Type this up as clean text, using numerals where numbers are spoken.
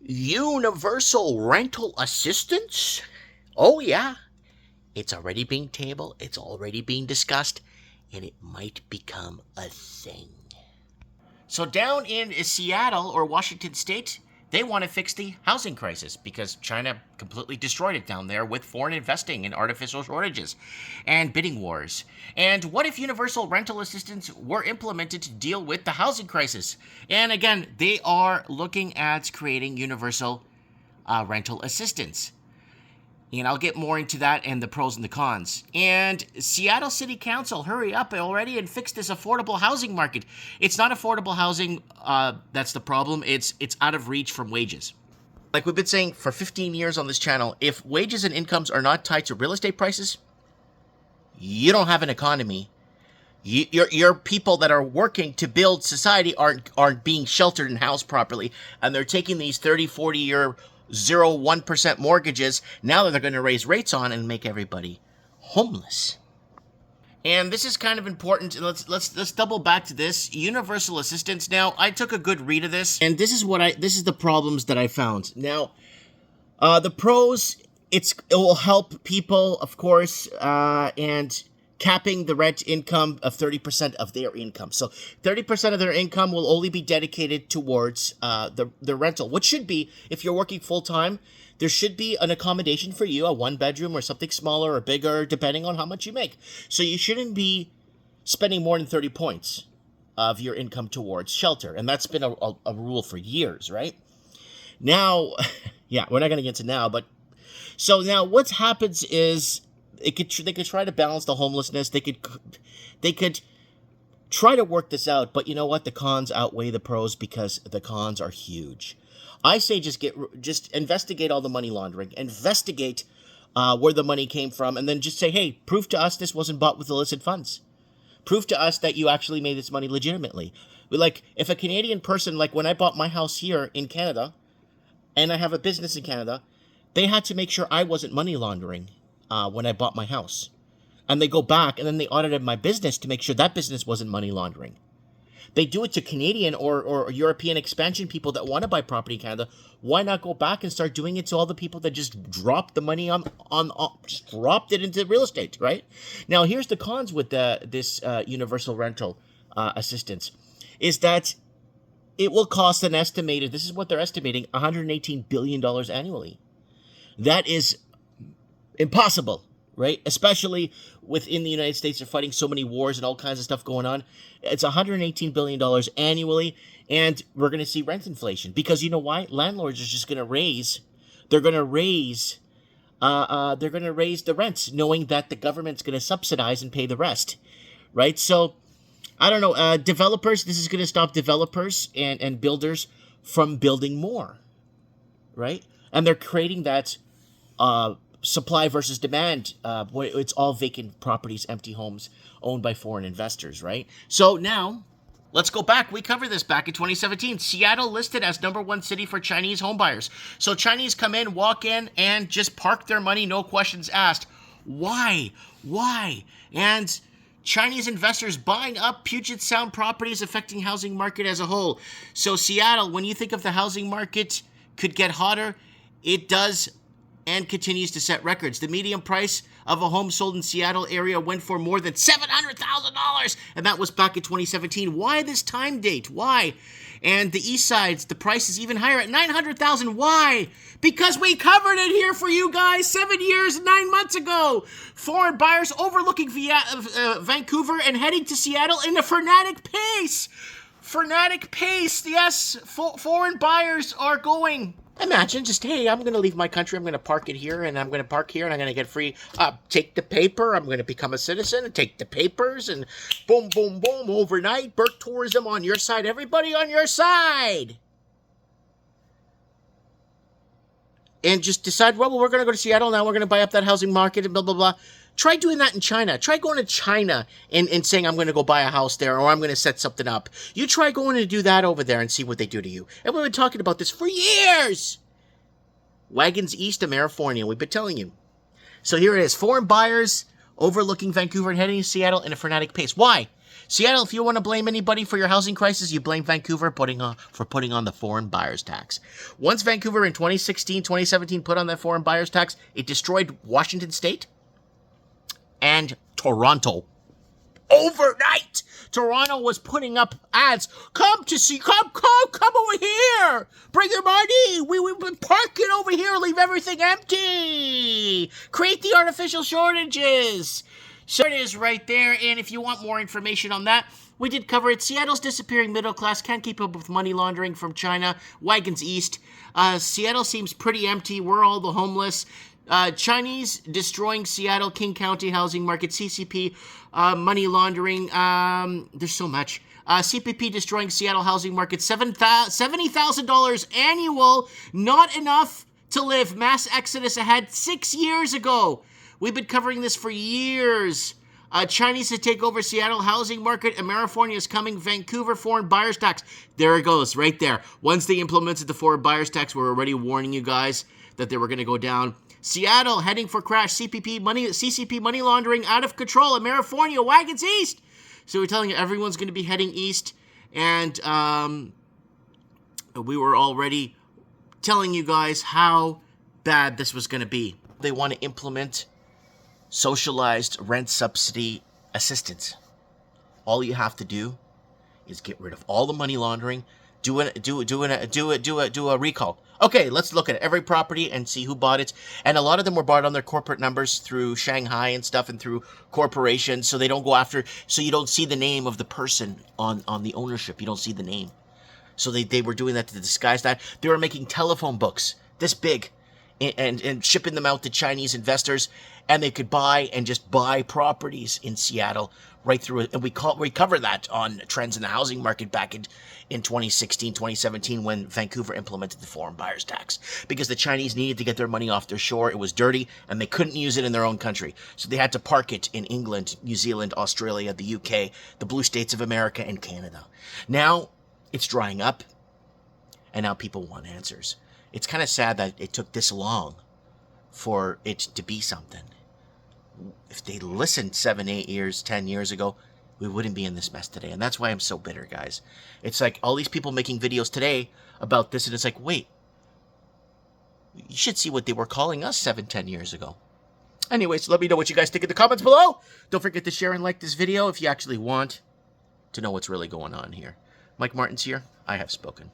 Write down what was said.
Universal rental assistance? Oh, yeah. It's already being tabled, it's already being discussed, and it might become a thing. So, down in Seattle or Washington State, they want to fix the housing crisis because China completely destroyed it down there with foreign investing and artificial shortages and bidding wars. And what if universal rental assistance were implemented to deal with the housing crisis? And again, they are looking at creating universal rental assistance. And I'll get more into that and the pros and the cons. And Seattle City Council, hurry up already and fix this affordable housing market. It's not affordable housing that's the problem. It's out of reach from wages. Like we've been saying for 15 years on this channel, if wages and incomes are not tied to real estate prices, you don't have an economy. Your people that are working to build society aren't being sheltered and housed properly. And they're taking these 30, 40-year 1% mortgages now that they're going to raise rates on and make everybody homeless. And this is kind of important. Let's double back to this universal assistance. Now, I took a good read of this, and this is the problems that I found. Now, the pros, it will help people, of course, and capping the rent income of 30% of their income. So 30% of their income will only be dedicated towards the rental, which should be, if you're working full-time, there should be an accommodation for you, a one-bedroom or something smaller or bigger, depending on how much you make. So you shouldn't be spending more than 30 points of your income towards shelter. And that's been a rule for years, right? Now, yeah, we're not going to get to now, but so now what happens is they could try to balance the homelessness. They could try to work this out, but you know what? The cons outweigh the pros because the cons are huge. I say just investigate all the money laundering, investigate where the money came from, and then just say, hey, prove to us this wasn't bought with illicit funds. Prove to us that you actually made this money legitimately. Like if a Canadian person, like when I bought my house here in Canada, and I have a business in Canada, they had to make sure I wasn't money laundering when I bought my house. And they go back and then they audited my business to make sure that business wasn't money laundering. They do it to Canadian or European expansion people that want to buy property in Canada. Why not go back and start doing it to all the people that just dropped the money just dropped it into real estate, right? Now, here's the cons with this universal rental assistance, is that it will cost an estimated, this is what they're estimating, $118 billion annually. That is impossible, right? Especially within the United States, they're fighting so many wars and all kinds of stuff going on. It's $118 billion annually, and we're going to see rent inflation. Because you know why? Landlords are just going to raise the rents, knowing that the government's going to subsidize and pay the rest, right? So, I don't know, developers, this is going to stop developers and builders from building more, right? And they're creating that supply versus demand. It's all vacant properties, empty homes owned by foreign investors, right? So now, let's go back. We covered this back in 2017. Seattle listed as #1 city for Chinese homebuyers. So Chinese come in, walk in, and just park their money, no questions asked. Why? And Chinese investors buying up Puget Sound properties, affecting housing market as a whole. So Seattle, when you think of the housing market could get hotter, it does and continues to set records. The median price of a home sold in Seattle area went for more than $700,000, and that was back in 2017. Why this time date? Why? And the east side's, the price is even higher at $900,000. Why? Because we covered it here for you guys 7 years and 9 months ago. Foreign buyers overlooking Vancouver and heading to Seattle in a frenetic pace. Frenetic pace, yes. Foreign buyers are going. Imagine just, hey, I'm going to leave my country, I'm going to park it here, and I'm going to park here, and I'm going to get free, take the paper, I'm going to become a citizen, and take the papers, and boom, boom, boom, overnight, Burke Tourism on your side, everybody on your side. And just decide, well, we're going to go to Seattle now, we're going to buy up that housing market, and blah, blah, blah. Try doing that in China. Try going to China and saying, I'm going to go buy a house there, or I'm going to set something up. You try going to do that over there and see what they do to you. And we've been talking about this for years. Wagons east of California, we've been telling you. So here it is. Foreign buyers overlooking Vancouver and heading to Seattle in a frenetic pace. Why? Seattle, if you want to blame anybody for your housing crisis, you blame Vancouver for putting on the foreign buyers tax. Once Vancouver in 2016, 2017 put on that foreign buyers tax, it destroyed Washington State and Toronto. Overnight, Toronto was putting up ads. Come over here. Bring your money. We've been parking over here. Leave everything empty. Create the artificial shortages. So it is right there. And if you want more information on that, we did cover it. Seattle's disappearing middle class. Can't keep up with money laundering from China. Wagons east. Seattle seems pretty empty. We're all the homeless. Chinese destroying Seattle, King County housing market, CCP, money laundering, there's so much. CPP destroying Seattle housing market, $70,000 annual, not enough to live. Mass exodus ahead 6 years ago. We've been covering this for years. Chinese to take over Seattle housing market. Amerifornia is coming. Vancouver foreign buyers tax. There it goes, right there. Once they implemented the foreign buyers tax, we're already warning you guys that they were going to go down. Seattle heading for crash. CCP money laundering out of control. Amerifornia wagons east. So we're telling you everyone's going to be heading east, and we were already telling you guys how bad this was going to be. They want to implement socialized rent subsidy assistance. All you have to do is get rid of all the money laundering. Do a recall. Okay, let's look at every property and see who bought it. And a lot of them were bought on their corporate numbers through Shanghai and stuff and through corporations, so they don't go after, so you don't see the name of the person on the ownership. You don't see the name. So they were doing that to disguise that. They were making telephone books this big and shipping them out to Chinese investors, and they could buy properties in Seattle right through it. And we covered that on Trends in the Housing Market back in 2016, 2017 when Vancouver implemented the foreign buyers tax, because the Chinese needed to get their money off their shore. It was dirty and they couldn't use it in their own country. So they had to park it in England, New Zealand, Australia, the UK, the blue states of America, and Canada. Now it's drying up, and now people want answers. It's kind of sad that it took this long for it to be something. If they listened 7, 8 years, 10 years ago, we wouldn't be in this mess today. And that's why I'm so bitter, guys. It's like all these people making videos today about this, and it's like, wait, you should see what they were calling us 7, 10 years ago. Anyways, let me know what you guys think in the comments below. Don't forget to share and like this video if you actually want to know what's really going on here. Mike Martins here. I have spoken.